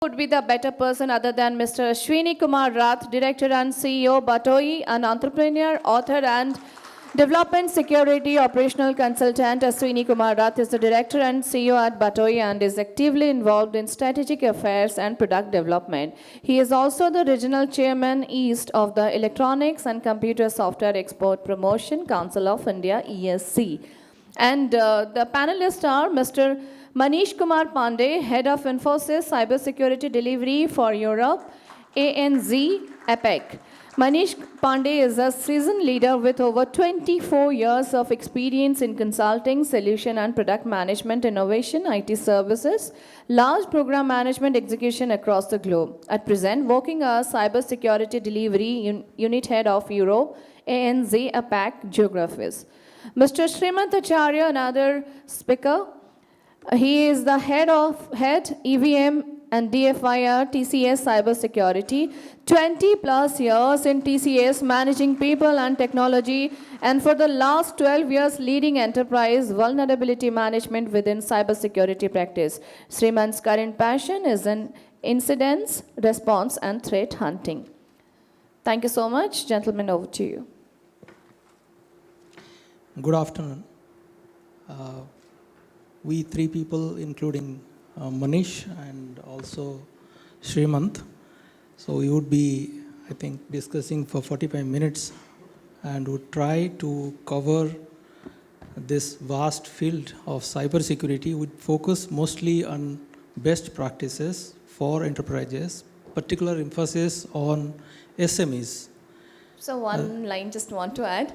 Would be the better person other than Mr. Ashwini Kumar Rath, Director and CEO, Batoi, an entrepreneur, author, and development security operational consultant. Ashwini Kumar Rath is the Director and CEO at Batoi and is actively involved in strategic affairs and product development. He is also the Regional Chairman East of the Electronics and Computer Software Export Promotion Council of India, ESC. And the panelists are Mr. Manish Kumar Pandey, Head of Infosys Cybersecurity Delivery for Europe, ANZ APEC. Manish Pandey is a seasoned leader with over 24 years of experience in consulting, solution and product management, innovation, IT services, large program management execution across the globe. At present, working as Cybersecurity Delivery Unit Head of Europe, ANZ APEC geographies. Mr. Srimant Acharya, another speaker. He is the head EVM and DFIR TCS Cybersecurity, 20 plus years in TCS managing people and technology, and for the last 12 years leading enterprise vulnerability management within cybersecurity practice. Srimant's current passion is in incidents, response and threat hunting. Thank you so much. Gentlemen, over to you. Good afternoon. We three people, including Manish and also Srimant. So we would be, I think, discussing for 45 minutes and would try to cover this vast field of cybersecurity. Would focus mostly on best practices for enterprises, particular emphasis on SMEs. So one line just want to add.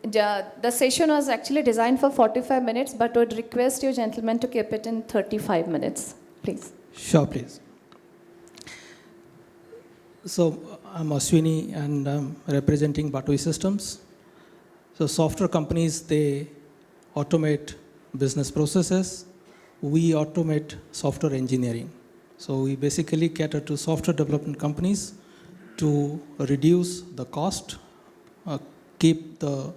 The session was actually designed for 45 minutes, but would request you gentlemen to keep it in 35 minutes, please. Sure, please. So I'm Ashwini and I'm representing Batoi Systems. So software companies, they automate business processes. We automate software engineering. So we basically cater to software development companies to reduce the cost, keep the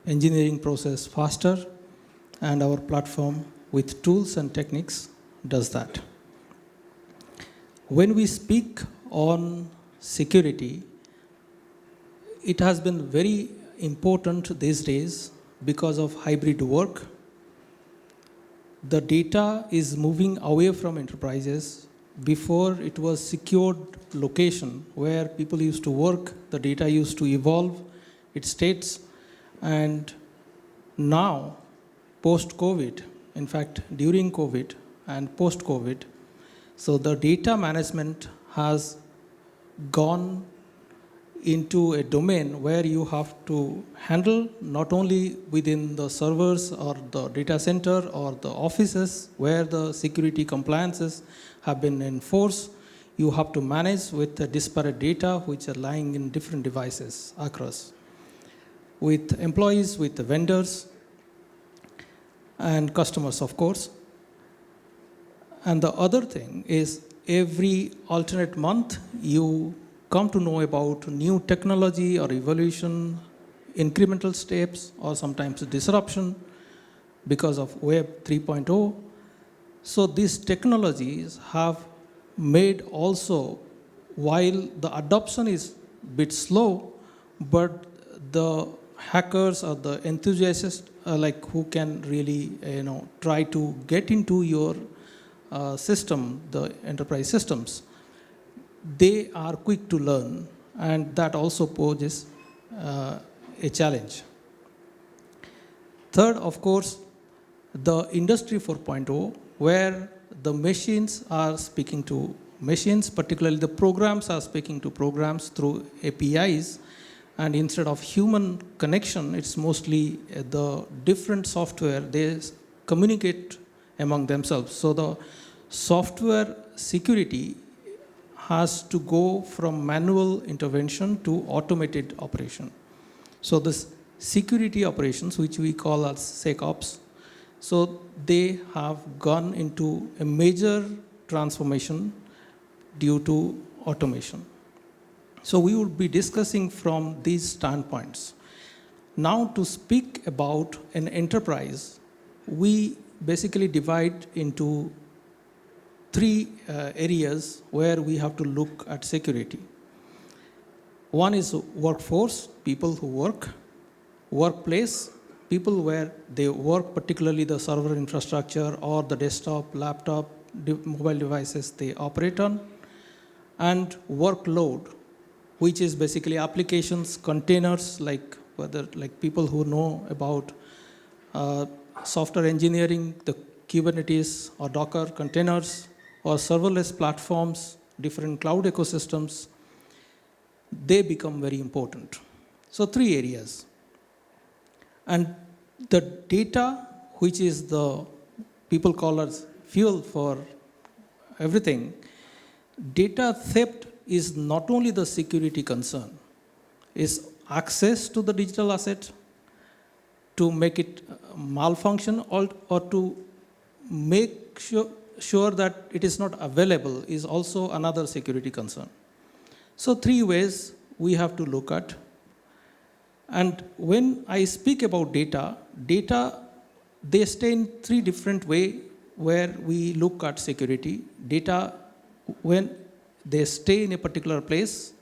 engineering process faster, and our platform with tools and techniques does that. When we speak on security, it has been very important these days because of hybrid work. The data is moving away from enterprises. Before it was secured location where people used to work, the data used to evolve its states. And now, post-COVID, in fact, during COVID and post-COVID, so the data management has gone into a domain where you have to handle not only within the servers or the data center or the offices where the security compliances have been enforced, you have to manage with the disparate data which are lying in different devices across, with employees, with the vendors, and customers, of course. And the other thing is every alternate month, you come to know about new technology or evolution, incremental steps, or sometimes disruption because of Web 3.0. So these technologies have made also, while the adoption is a bit slow, but the hackers or the enthusiasts like who can really try to get into your system, the enterprise systems, they are quick to learn, and that also poses a challenge. Third, of course, the Industry 4.0, where the machines are speaking to machines, particularly the programs are speaking to programs through APIs. And instead of human connection, it's mostly the different software, they communicate among themselves. So the software security has to go from manual intervention to automated operation. So this security operations, which we call as SecOps, so they have gone into a major transformation due to automation. So we will be discussing from these standpoints. Now to speak about an enterprise, we basically divide into three areas where we have to look at security. One is workforce, people who work, workplace, people where they work, particularly the server infrastructure or the desktop, laptop, mobile devices they operate on, and workload, which is basically applications, containers, like people who know about software engineering, the Kubernetes or Docker containers, or serverless platforms, different cloud ecosystems, they become very important. So three areas. And the data, which is the people call as fuel for everything, data theft is not only the security concern, is access to the digital asset to make it malfunction or to make sure that it is not available is also another security concern. So three ways we have to look at. And when I speak about data, they stay in three different ways where we look at security. Data, when they stay in a particular place,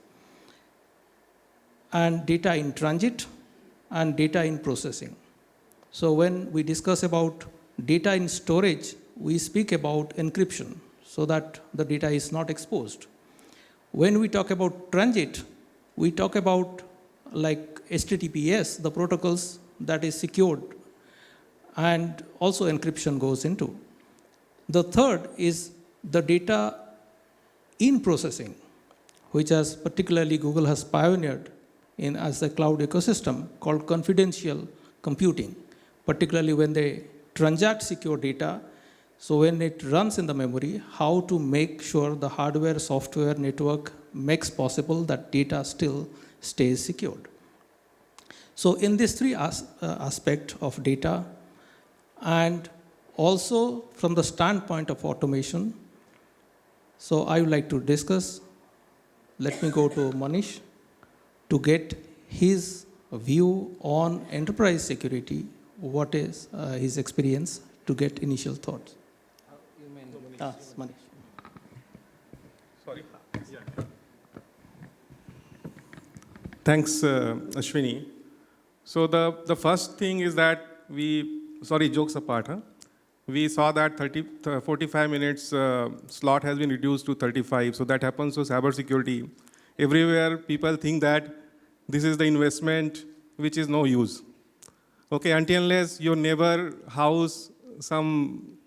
and data in transit, and data in processing. So when we discuss about data in storage, we speak about encryption so that the data is not exposed. When we talk about transit, we talk about like HTTPS, the protocols that is secured, and also encryption goes into. The third is the data in processing, which has particularly Google has pioneered in as a cloud ecosystem called confidential computing, particularly when they transact secure data. So when it runs in the memory, how to make sure the hardware, software, network makes possible that data still stays secured. So in these three aspects of data, and also from the standpoint of automation, so I would like to discuss, let me go to Manish to get his view on enterprise security, what is his experience, to get initial thoughts. Manish. Sorry. Yeah. Thanks, Ashwini. So the first thing is that jokes apart, we saw that 45 minutes slot has been reduced to 35. So that happens to cybersecurity. Everywhere people think that this is the investment which is no use. Okay, until unless your neighbor house some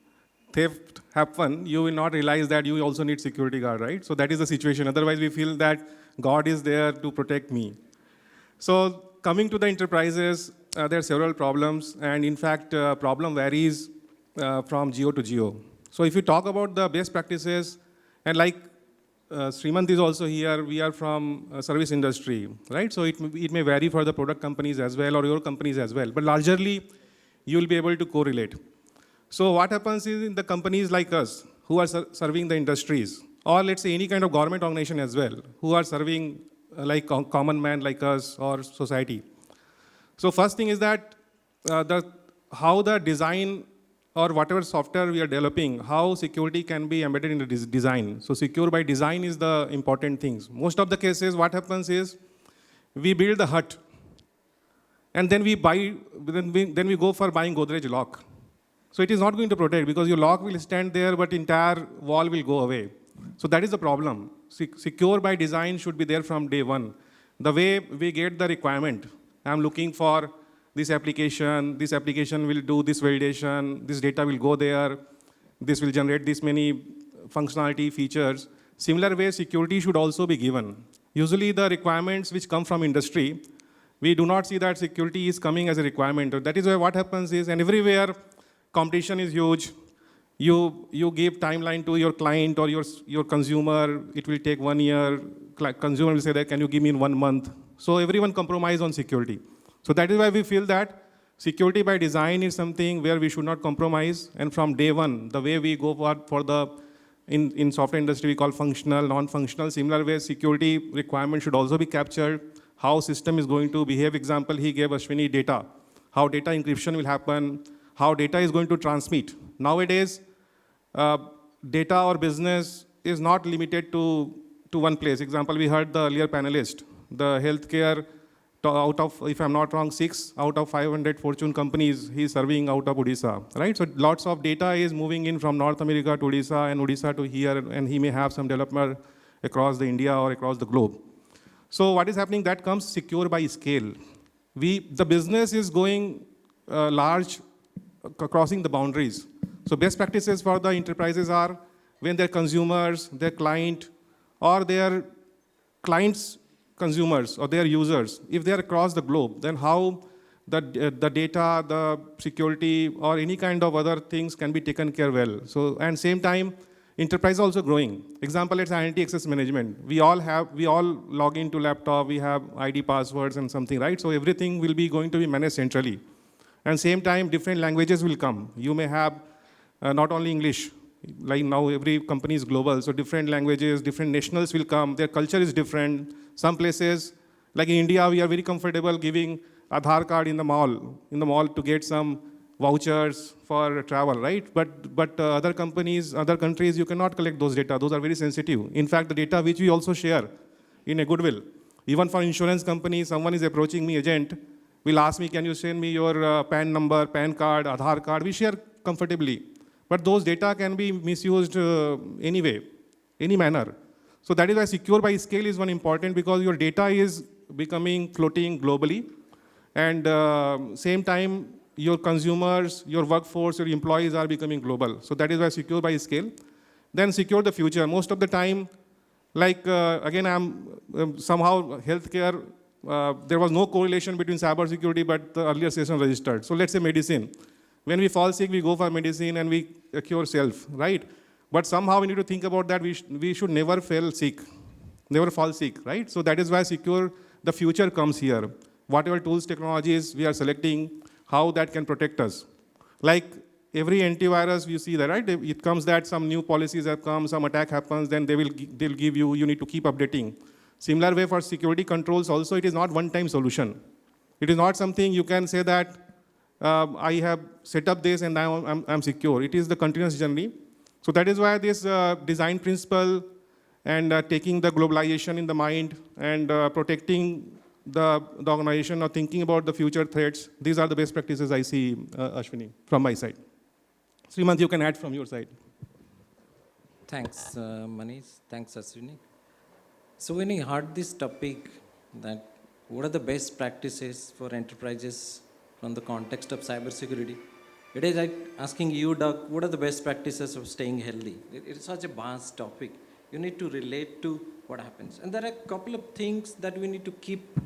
theft happen, you will not realize that you also need security guard, right? So that is the situation. Otherwise, we feel that God is there to protect me. So coming to the enterprises, there are several problems. And in fact, problem varies from geo to geo. So if you talk about the best practices, and like Srimant is also here, we are from service industry, right? So it may vary for the product companies as well or your companies as well. But largely, you will be able to correlate. So what happens is in the companies like us who are serving the industries, or let's say any kind of government organization as well, who are serving like common man like us or society. So first thing is that how the design or whatever software we are developing, how security can be embedded in the design. So secure by design is the important things. Most of the cases, what happens is we build the hut, and then we go for buying Godrej lock. So it is not going to protect because your lock will stand there, but entire wall will go away. So that is the problem. Secure by design should be there from day one. The way we get the requirement, I'm looking for this application will do this validation, this data will go there, this will generate this many functionality features. Similar way, security should also be given. Usually the requirements which come from industry, we do not see that security is coming as a requirement. That is why what happens is, and everywhere, competition is huge. You give timeline to your client or your consumer, it will take 1 year. Consumer will say that, can you give me in 1 month? So everyone compromise on security. So that is why we feel that security by design is something where we should not compromise. And from day one, the way we go for the, in software industry, we call functional, non-functional. Similar way, security requirement should also be captured. How system is going to behave. Example, he gave Ashwini data. How data encryption will happen. How data is going to transmit. Nowadays, data or business is not limited to one place. Example, we heard the earlier panelist, the healthcare, out of, if I'm not wrong, 6 out of 500 Fortune companies he's serving out of Odisha, right? So lots of data is moving in from North America to Odisha and Odisha to here, and he may have some developer across the India or across the globe. So what is happening? That comes secure by scale. The business is going large, crossing the boundaries. So best practices for the enterprises are when their consumers, their client, or their clients' consumers or their users, if they are across the globe, then how the data, the security, or any kind of other things can be taken care well. So, and same time, enterprise also growing. Example, let's identity access management. We all log into laptop, we have ID passwords and something, right? So everything will be going to be managed centrally. And same time, different languages will come. You may have not only English, like now every company is global, so different languages, different nationals will come, their culture is different. Some places, like in India, we are very comfortable giving Aadhaar card in the mall to get some vouchers for travel, right? But other companies, other countries, you cannot collect those data. Those are very sensitive. In fact, the data which we also share in a goodwill. Even for insurance companies, someone is approaching me, agent, will ask me, can you send me your PAN number, PAN card, Aadhaar card? We share comfortably. But those data can be misused anyway, any manner. So that is why secure by scale is one important, because your data is becoming floating globally. And same time, your consumers, your workforce, your employees are becoming global. So that is why secure by scale. Then secure the future. Most of the time, like again, I'm somehow healthcare, there was no correlation between cybersecurity, but the earlier session registered. So let's say medicine. When we fall sick, we go for medicine and we cure self, right? But somehow we need to think about that. We should never fall sick, right? So that is why secure the future comes here. Whatever tools, technologies we are selecting, how that can protect us. Like every antivirus, you see that, right? It comes that some new policies have come, some attack happens, then they'll give you need to keep updating. Similar way for security controls also, it is not one-time solution. It is not something you can say that I have set up this and now I'm secure. It is the continuous journey. So that is why this design principle and taking the globalization in the mind and protecting the organization or thinking about the future threats, these are the best practices I see, Ashwini, from my side. Srimant, you can add from your side. Thanks, Manish. Thanks, Ashwini. So when I heard this topic, that what are the best practices for enterprises from the context of cybersecurity, it is like asking you, Doug, what are the best practices of staying healthy? It is such a vast topic. You need to relate to what happens. And there are a couple of things that we need to keep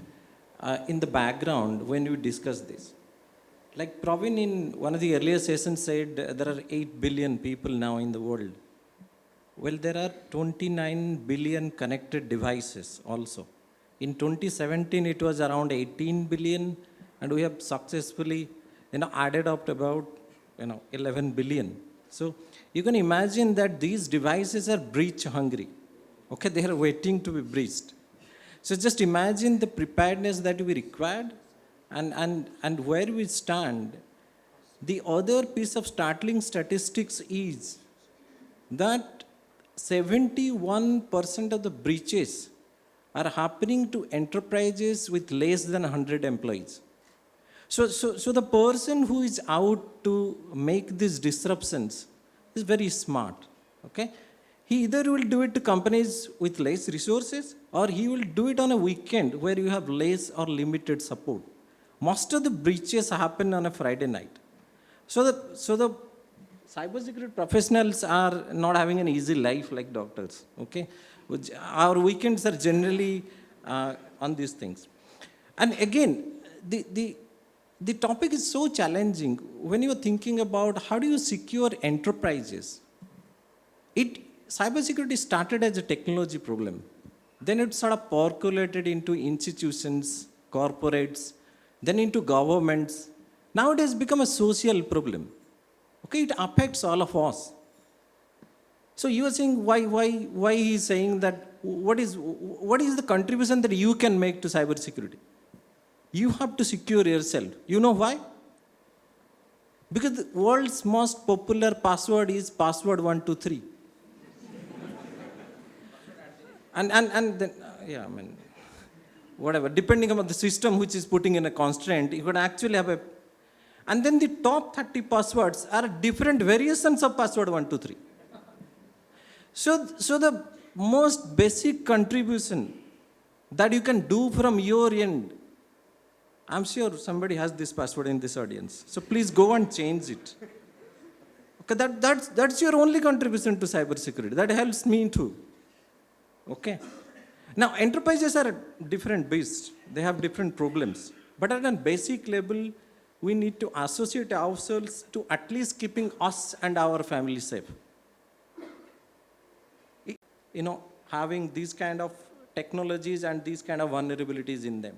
in the background when we discuss this. Like Praveen in one of the earlier sessions said, there are 8 billion people now in the world. Well, there are 29 billion connected devices also. In 2017, it was around 18 billion, and we have successfully added up to about 11 billion. So you can imagine that these devices are breach hungry. Okay, they are waiting to be breached. So just imagine the preparedness that we required and where we stand. The other piece of startling statistics is that 71% of the breaches are happening to enterprises with less than 100 employees. So the person who is out to make these disruptions is very smart, okay? He either will do it to companies with less resources, or he will do it on a weekend where you have less or limited support. Most of the breaches happen on a Friday night. So the cybersecurity professionals are not having an easy life like doctors, okay? Our weekends are generally on these things. And again, the topic is so challenging when you're thinking about how do you secure enterprises. Cybersecurity started as a technology problem. Then it sort of percolated into institutions, corporates, then into governments. Now it has become a social problem. Okay, it affects all of us. So you are saying why he is saying that what is the contribution that you can make to cybersecurity? You have to secure yourself. You know why? Because the world's most popular password is password 123. And then, yeah, I mean, whatever, depending on the system which is putting in a constraint, you could actually have a, and then the top 30 passwords are different variations of password 123. So the most basic contribution that you can do from your end, I'm sure somebody has this password in this audience. So please go and change it. Okay, that's your only contribution to cybersecurity. That helps me too. Okay. Now, enterprises are a different beast. They have different problems. But at a basic level, we need to associate ourselves to at least keeping us and our family safe. Having these kind of technologies and these kind of vulnerabilities in them.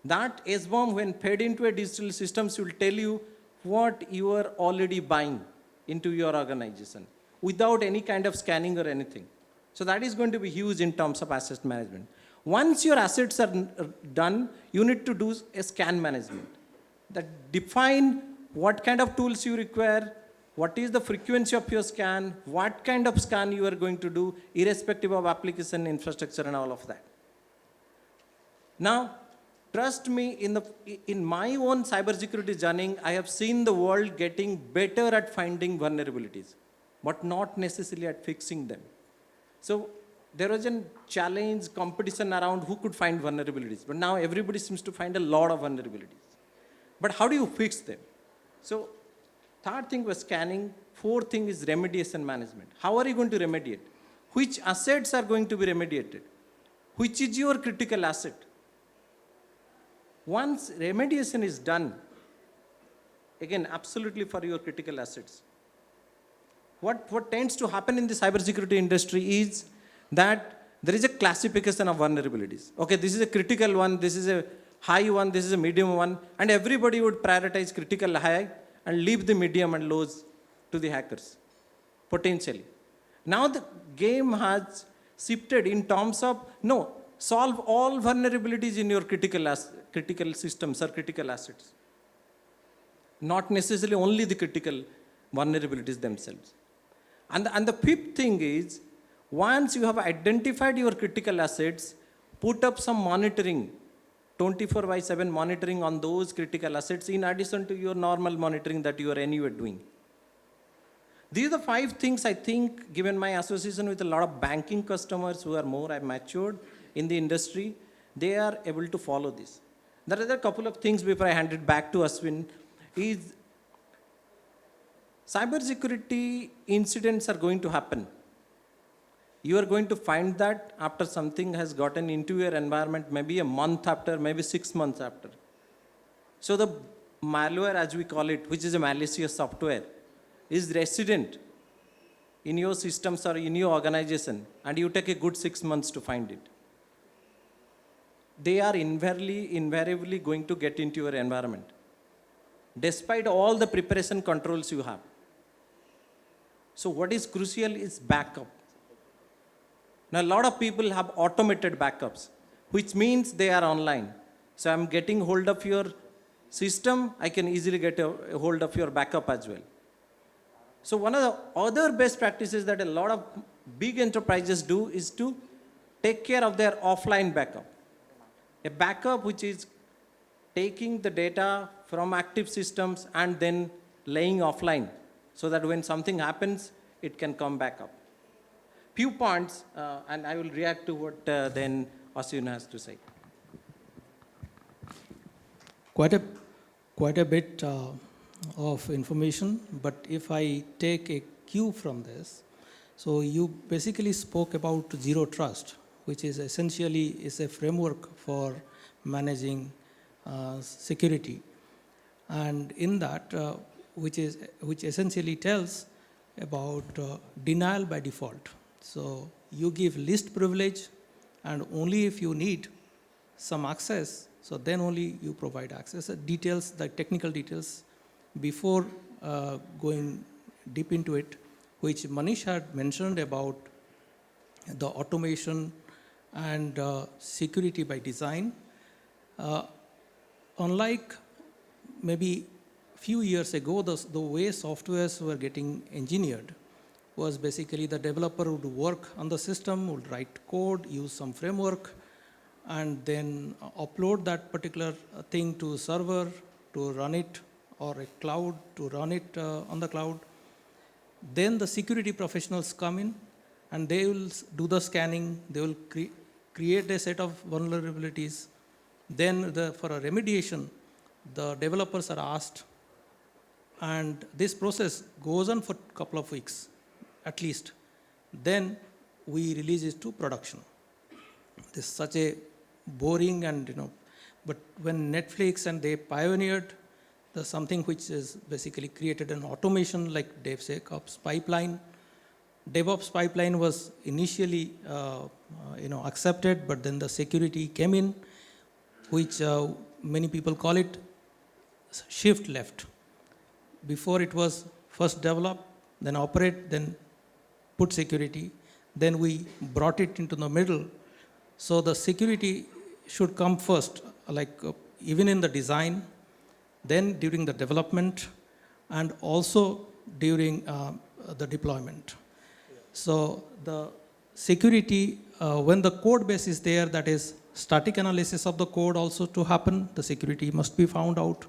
That SBOM, when fed into a digital system, will tell you what you are already buying into your organization without any kind of scanning or anything. So that is going to be huge in terms of asset management. Once your assets are done, you need to do a scan management. That define what kind of tools you require, what is the frequency of your scan, what kind of scan you are going to do, irrespective of application, infrastructure, and all of that. Now, trust me, in my own cybersecurity journey, I have seen the world getting better at finding vulnerabilities, but not necessarily at fixing them. So there was a challenge, competition around who could find vulnerabilities, but now everybody seems to find a lot of vulnerabilities. But how do you fix them? So third thing was scanning. Fourth thing is remediation management. How are you going to remediate? Which assets are going to be remediated? Which is your critical asset? Once remediation is done, again, absolutely for your critical assets, what tends to happen in the cybersecurity industry is that there is a classification of vulnerabilities. Okay, this is a critical one, this is a high one, this is a medium one, and everybody would prioritize critical high and leave the medium and lows to the hackers, potentially. Now the game has shifted in terms of, no, solve all vulnerabilities in your critical systems or critical assets. Not necessarily only the critical vulnerabilities themselves. And the fifth thing is, once you have identified your critical assets, put up some monitoring, 24/7 monitoring on those critical assets in addition to your normal monitoring that you are anyway doing. These are the 5 things I think, given my association with a lot of banking customers who are more matured in the industry, they are able to follow this. There are a couple of things before I hand it back to Ashwin. Is cybersecurity incidents are going to happen. You are going to find that after something has gotten into your environment, maybe a month after, maybe 6 months after. So the malware, as we call it, which is a malicious software, is resident in your systems or in your organization, and you take a good 6 months to find it. They are invariably going to get into your environment, despite all the preparation controls you have. So what is crucial is backup. Now, a lot of people have automated backups, which means they are online. So I'm getting hold of your system, I can easily get a hold of your backup as well. So one of the other best practices that a lot of big enterprises do is to take care of their offline backup. A backup which is taking the data from active systems and then laying offline, so that when something happens, it can come back up. Few points, and I will react to what then Ashwini has to say. Quite a bit of information, but if I take a cue from this, so you basically spoke about zero trust, which is essentially is a framework for managing security, and in that, which essentially tells about denial by default. So you give least privilege, and only if you need some access, so then only you provide access. Details, the technical details, before going deep into it, which Manish had mentioned about the automation and security by design. Unlike maybe few years ago, the way softwares were getting engineered, was basically the developer would work on the system, would write code, use some framework, and then upload that particular thing to a server to run it, or a cloud to run it on the cloud. Then the security professionals come in and they will do the scanning, they will create a set of vulnerabilities. Then for a remediation, the developers are asked, and this process goes on for a couple of weeks at least. Then we release it to production. This is such a boring and, but when Netflix and they pioneered something which is basically created an automation like DevSecOps pipeline. DevOps pipeline was initially accepted, but then the security came in, which many people call it shift left. Before it was first develop, then operate, then put security. Then we brought it into the middle. So the security should come first, even in the design, then during the development, and also during the deployment. So the security, when the code base is there, that is static analysis of the code also to happen, the security must be found out.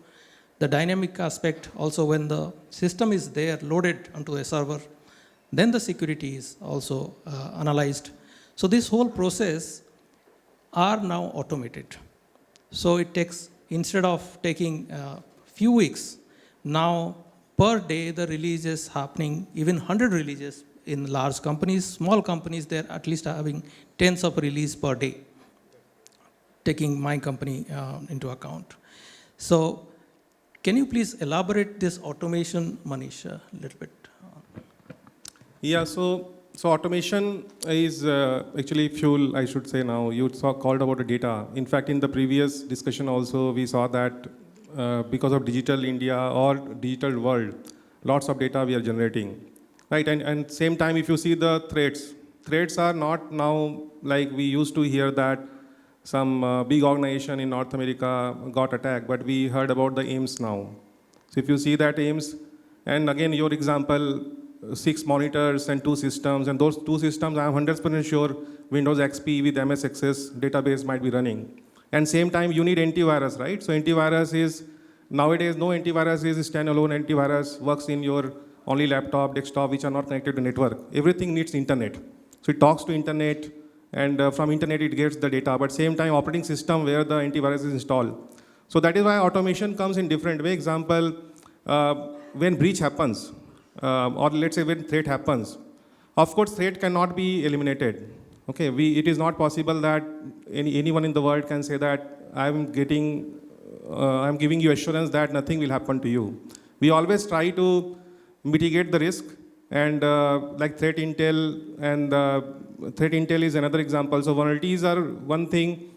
The dynamic aspect also, when the system is there loaded onto a server, then the security is also analyzed. So this whole process are now automated. So it takes, instead of taking a few weeks, now per day the release is happening, even 100 releases in large companies. Small companies, they're at least having tens of releases per day, taking my company into account. So can you please elaborate this automation, Manish, a little bit? Yeah, so automation is actually fuel, I should say now. You called about the data. In fact, in the previous discussion also, we saw that because of digital India or digital world, lots of data we are generating, right? And same time, if you see the threats are not now like we used to hear that some big organization in North America got attacked, but we heard about the AIMS now. So if you see that AIMS, and again, your example, 6 monitors and 2 systems, and those 2 systems, I'm 100% sure Windows XP with MS Access database might be running. And same time, you need antivirus, right? So antivirus is, nowadays, no antivirus is standalone. Antivirus works in your only laptop, desktop, which are not connected to network. Everything needs internet. So it talks to internet, and from internet it gets the data, but same time operating system where the antivirus is installed. So that is why automation comes in different way. Example, when breach happens, or let's say when threat happens, of course threat cannot be eliminated. Okay, it is not possible that anyone in the world can say that I'm giving you assurance that nothing will happen to you. We always try to mitigate the risk, and like threat intel, and threat intel is another example. So vulnerabilities are one thing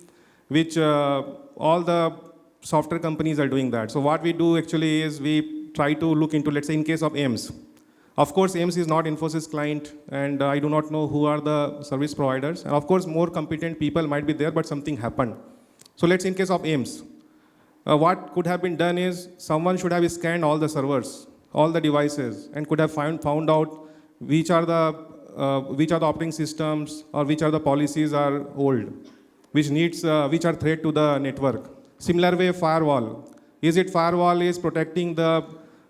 which all the software companies are doing that. So what we do actually is we try to look into, let's say in case of AIMS. Of course, AIMS is not Infosys client, and I do not know who are the service providers. And of course, more competent people might be there, but something happened. So let's say in case of AIMS, what could have been done is someone should have scanned all the servers, all the devices, and could have found out which are the operating systems or which are the policies are old, which are threat to the network. Similar way, firewall. Is it firewall is protecting the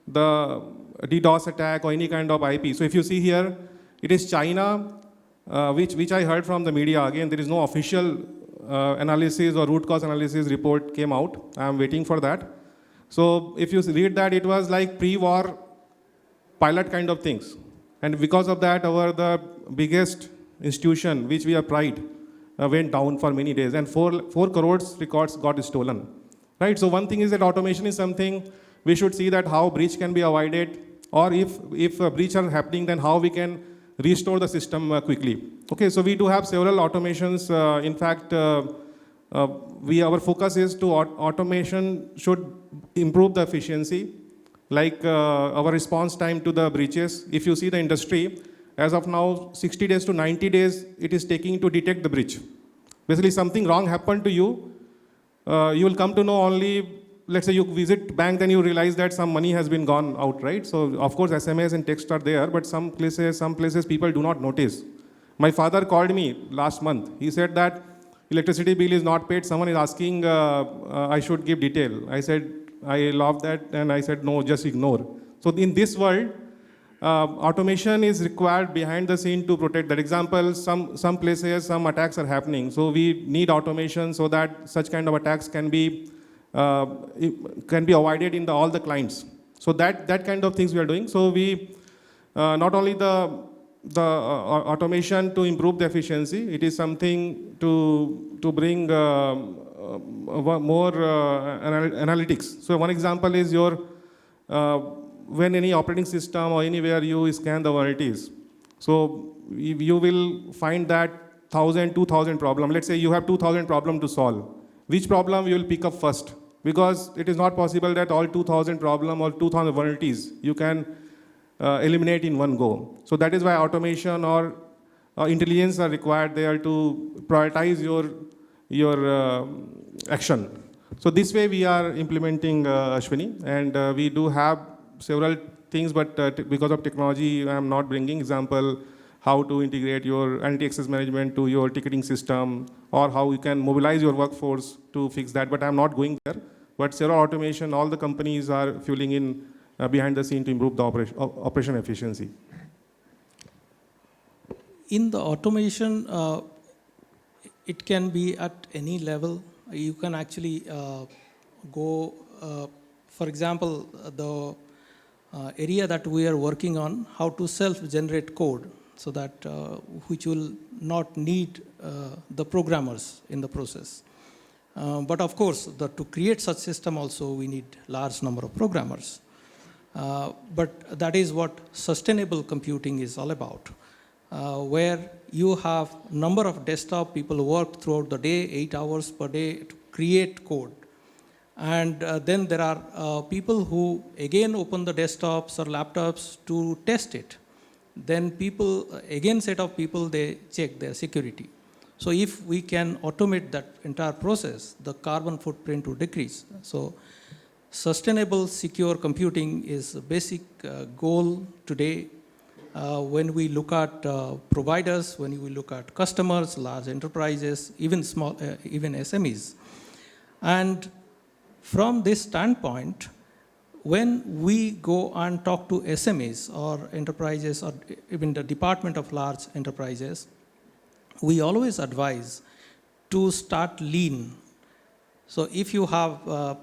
DDoS attack or any kind of IP? So if you see here, it is China, which I heard from the media. Again, there is no official analysis or root cause analysis report came out. I am waiting for that. So if you read that, it was like pre-war pilot kind of things. And because of that, the biggest institution, which we are pride, went down for many days. And 4 crores records got stolen. Right? So one thing is that automation is something we should see that how breach can be avoided, or if a breach are happening, then how we can restore the system quickly. Okay, so we do have several automations. In fact, our focus is to automation should improve the efficiency, like our response time to the breaches. If you see the industry, as of now, 60 days to 90 days, it is taking to detect the breach. Basically, something wrong happened to you. You will come to know only let's say you visit bank, then you realize that some money has been gone out, right? So of course SMS and text are there, but some places people do not notice. My father called me last month. He said that electricity bill is not paid. Someone is asking I should give detail. I said, I love that, and I said, no, just ignore. So in this world, automation is required behind the scene to protect that. Example, some places, some attacks are happening. So we need automation so that such kind of attacks can be avoided in all the clients. So that kind of things we are doing. So we not only the automation to improve the efficiency, it is something to bring more analytics. So one example is your when any operating system or anywhere you scan the vulnerabilities. So you will find that 1,000, 2,000 problem. Let's say you have 2,000 problem to solve. Which problem you will pick up first? Because it is not possible that all 2,000 problem or 2,000 vulnerabilities you can eliminate in one go. So that is why automation or intelligence are required there to prioritize your action. So this way we are implementing Ashwini, and we do have several things, but because of technology, I am not bringing example how to integrate your anti-access management to your ticketing system, or how you can mobilize your workforce to fix that, but I am not going there. But several automation, all the companies are fueling in behind the scene to improve the operation efficiency. In the automation, it can be at any level. You can actually go, for example, the area that we are working on, how to self-generate code, so that which will not need the programmers in the process. But of course, to create such system also, we need large number of programmers. But that is what sustainable computing is all about, where you have number of desktop people work throughout the day, 8 hours per day to create code. And then there are people who again open the desktops or laptops to test it. Then set of people, they check their security. So if we can automate that entire process, the carbon footprint will decrease. So sustainable secure computing is a basic goal today when we look at providers, when we look at customers, large enterprises, even SMEs. And from this standpoint, when we go and talk to SMEs or enterprises or even the department of large enterprises, we always advise to start lean. So if you have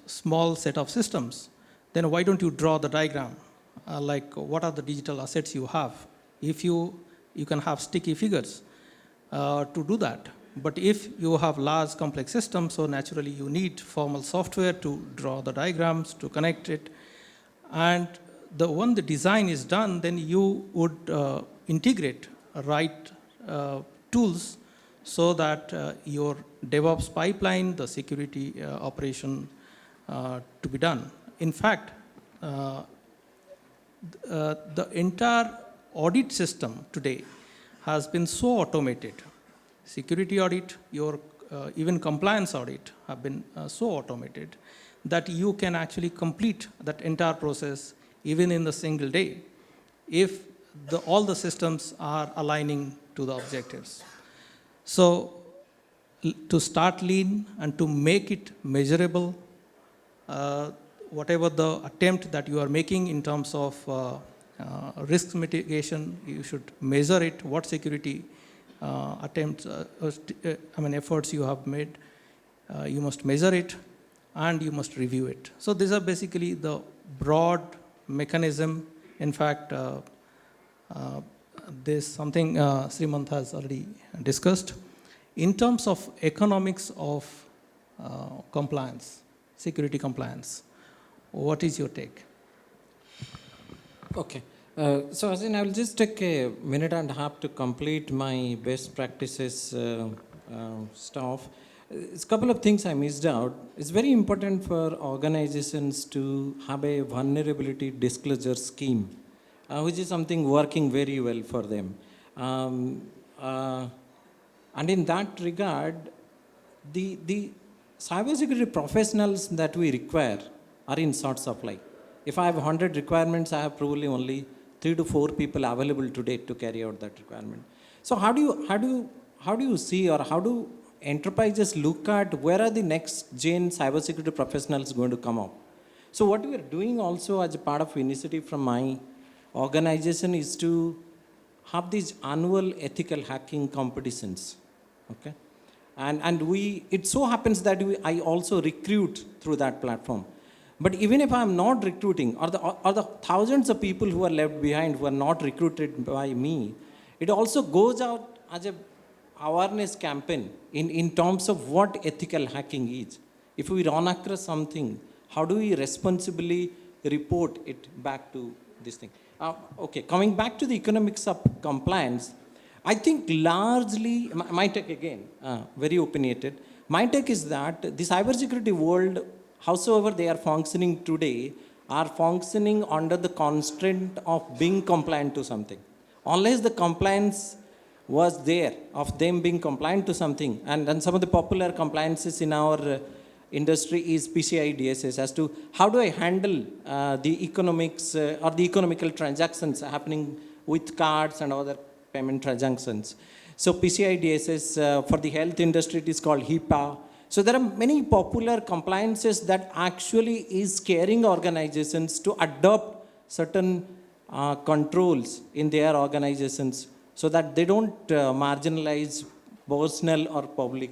small set of systems, then why don't you draw the diagram? Like what are the digital assets you have? If you can have sticky figures to do that. But if you have large complex systems, so naturally you need formal software to draw the diagrams, to connect it. And when the design is done, then you would integrate right tools so that your DevOps pipeline, the security operation to be done. In fact, the entire audit system today has been so automated. Security audit, your even compliance audit have been so automated that you can actually complete that entire process even in the single day if all the systems are aligning to the objectives. So to start lean and to make it measurable, whatever the attempt that you are making in terms of risk mitigation, you should measure it, what security attempts, efforts you have made, you must measure it and you must review it. So these are basically the broad mechanism. In fact, this is something Srimant has already discussed. In terms of economics of compliance, security compliance, what is your take? Okay. So Ashwini, I will just take a minute and a half to complete my best practices stuff. It's a couple of things I missed out. It's very important for organizations to have a vulnerability disclosure scheme, which is something working very well for them. And in that regard, the cybersecurity professionals that we require are in short supply. If I have 100 requirements, I have probably only 3 to 4 people available today to carry out that requirement. So how do you see, or how do enterprises look at where are the next gen cybersecurity professionals going to come up? So what we are doing also as a part of initiative from my organization is to have these annual ethical hacking competitions. Okay, and it so happens that I also recruit through that platform. But even if I'm not recruiting, or the thousands of people who are left behind who are not recruited by me, it also goes out as a awareness campaign in terms of what ethical hacking is. If we run across something, how do we responsibly report it back to this thing? Okay, coming back to the economics of compliance, I think largely, my take again, very opinionated. My take is that the cybersecurity world, howsoever they are functioning today, are functioning under the constraint of being compliant to something. Unless the compliance was there of them being compliant to something, and some of the popular compliances in our industry is PCI DSS, as to how do I handle the economics or the economical transactions happening with cards and other payment transactions. So PCI DSS, for the health industry, it is called HIPAA. So there are many popular compliances that actually is scaring organizations to adopt certain controls in their organizations so that they don't marginalize personal or public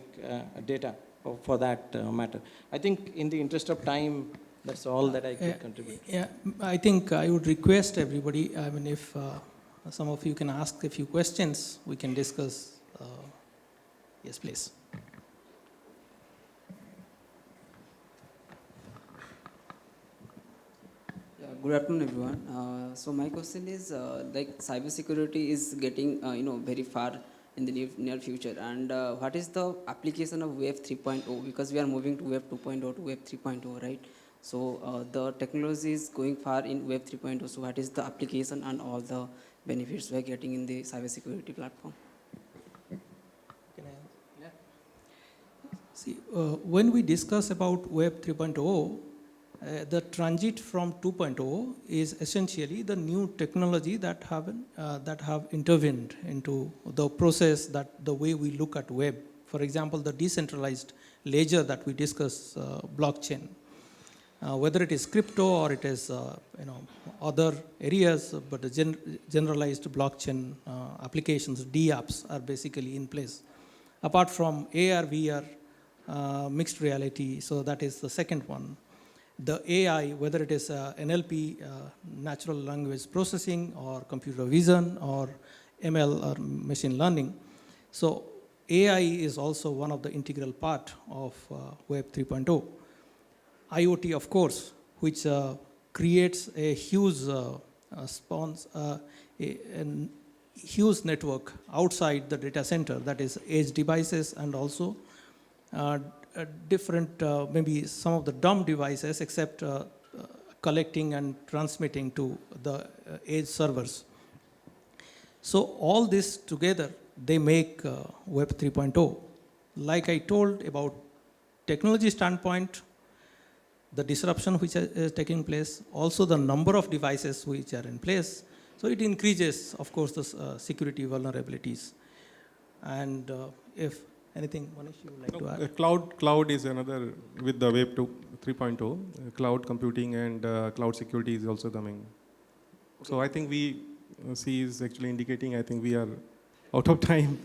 data for that matter. I think in the interest of time, that's all that I could contribute. Yeah, I think I would request everybody, I mean, if some of you can ask a few questions, we can discuss. Yes, please. Yeah, good afternoon, everyone. So my question is, like cybersecurity is getting, very far in the near future, and what is the application of Web 3.0? Because we are moving to Web 2.0 to Web 3.0, right? So the technology is going far in Web 3.0. So what is the application and all the benefits we are getting in the cybersecurity platform? Can I? Yeah. See, when we discuss about Web 3.0, the transit from 2.0 is essentially the new technology that have intervened into the process, that the way we look at web. For example, the decentralized ledger that we discuss, blockchain, whether it is crypto or it is other areas, but the generalized blockchain applications, DApps, are basically in place. Apart from AR, VR, mixed reality, so that is the second one. The AI, whether it is NLP, natural language processing, or computer vision, or ML, or machine learning. So AI is also one of the integral part of Web 3.0. IoT, of course, which creates a huge huge network outside the data center, that is edge devices, and also different, maybe some of the dumb devices, except collecting and transmitting to the edge servers. So all this together, they make Web 3.0. Like I told about technology standpoint, the disruption which is taking place, also the number of devices which are in place. So it increases, of course, the security vulnerabilities. And if anything, Manish, you would like to add? Cloud is another, with the Web 3.0, cloud computing and cloud security is also coming. Okay. So I think we see is actually indicating, I think we are out of time.